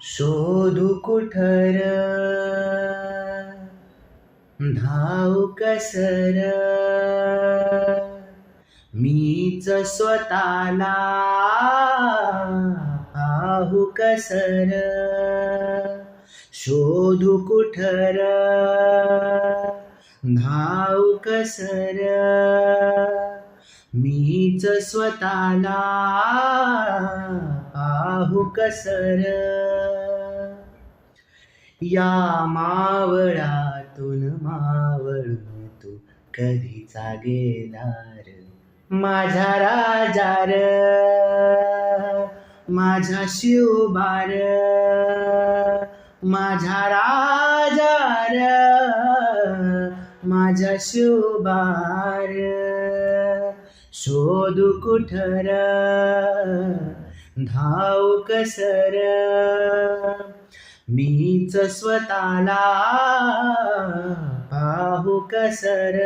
शोधू कुठर धावू कसर मीच स्वतःला पाहू कसर शोधू कुठर धावू कसर मीच स्वतःला पाहू कसर या मावळातून मावळून तू कधीचा गेला र माझा राजा र माझा शिवबार माझा राजा र माझा शिवबार शोधू कुठर धावू कसर मीच स्वतःला पाहू कसर